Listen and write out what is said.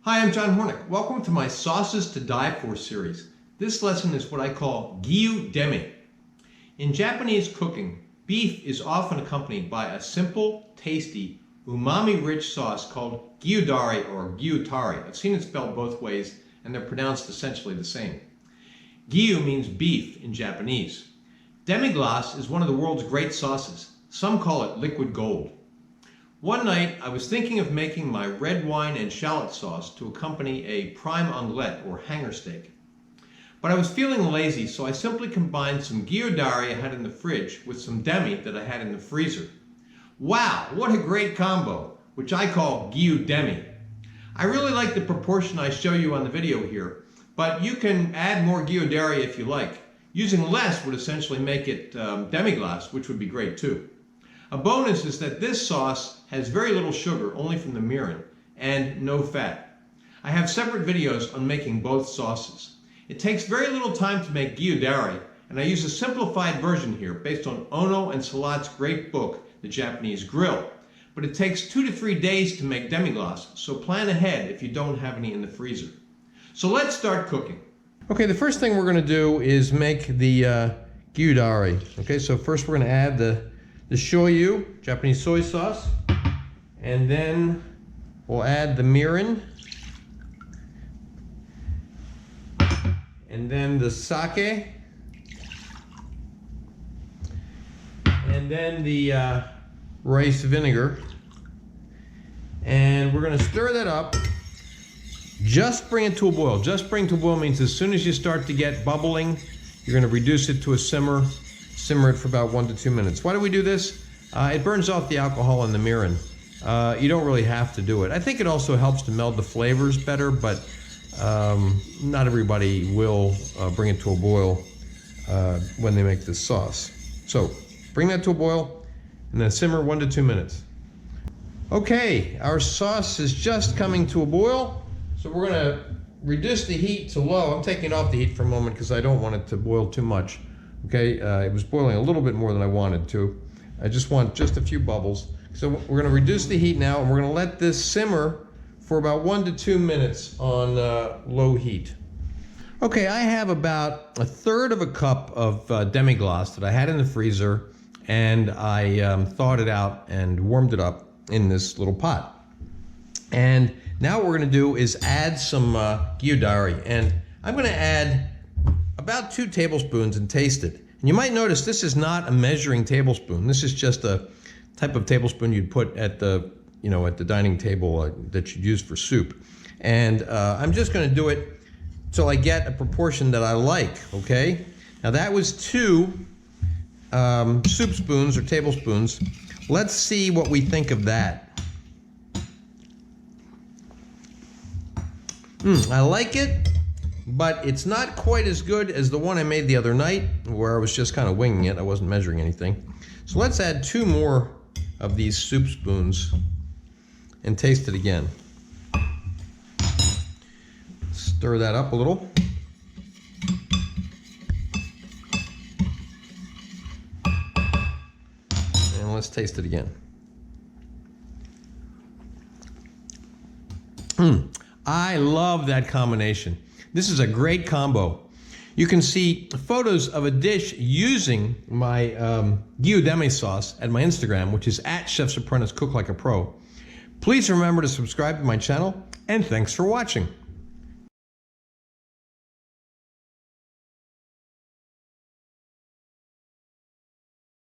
Hi, I'm John Hornick. Welcome to my Sauces to Die For series. This lesson is what I call GyuDemi. In Japanese cooking, beef is often accompanied by a simple, tasty, umami-rich sauce called Gyu Dare or Gyu Tare. I've seen it spelled both ways, and they're pronounced essentially the same. Gyu means beef in Japanese. Demi-Glace is one of the world's great sauces. Some call it liquid gold. One night, I was thinking of making my red wine and shallot sauce to accompany a prime omelette or hanger steak. But I was feeling lazy, so I simply combined some Gyu Dare I had in the fridge with some Demi that I had in the freezer. Wow, what a great combo, which I call GyuDemi. I really like the proportion I show you on the video here, but you can add more Gyu Dare if you like. Using less would essentially make it Demi-Glace, which would be great too. A bonus is that this sauce has very little sugar, only from the mirin, and no fat. I have separate videos on making both sauces. It takes very little time to make Gyu Dare, and I use a simplified version here based on Ono and Salat's great book, The Japanese Grill. But it takes 2 to 3 days to make Demi-Glace, so plan ahead if you don't have any in the freezer. So let's start cooking. Okay, the first thing we're going to do is make the Gyu Dare. Okay, so first we're going to add the shoyu, Japanese soy sauce, and then we'll add the mirin, and then the sake, and then the rice vinegar, and we're going to stir that up. Just bring it to a boil. Just bring to a boil means as soon as you start to get bubbling, you're going to reduce it to a simmer it for about 1 to 2 minutes. Why do we do this? It burns off the alcohol in the mirin. You don't really have to do it. I think it also helps to meld the flavors better, but not everybody will bring it to a boil when they make this sauce. So bring that to a boil and then simmer 1 to 2 minutes. Okay, our sauce is just coming to a boil, so we're going to reduce the heat to low. I'm taking off the heat for a moment because I don't want it to boil too much. Okay, it was boiling a little bit more than I wanted to. I just want just a few bubbles. So we're going to reduce the heat now, and we're going to let this simmer for about 1 to 2 minutes on low heat. Okay, I have about 1/3 of a cup of Demi-Glace that I had in the freezer, and I thawed it out and warmed it up in this little pot. And now what we're going to do is add some Gyu Dare, and I'm going to add about 2 tablespoons and taste it. And you might notice this is not a measuring tablespoon. This is just a type of tablespoon you'd put at the, at the dining table that you'd use for soup. And I'm just going to do it till I get a proportion that I like, okay? Now that was 2 soup spoons or tablespoons. Let's see what we think of that. I like it, but it's not quite as good as the one I made the other night, where I was just kind of winging it. I wasn't measuring anything. So let's add 2 more of these soup spoons and taste it again. Stir that up a little. And let's taste it again. I love that combination. This is a great combo. You can see photos of a dish using my GyuDemi sauce at my Instagram, which is @ChefsApprentice Cook Like a Pro. Please remember to subscribe to my channel, and thanks for watching.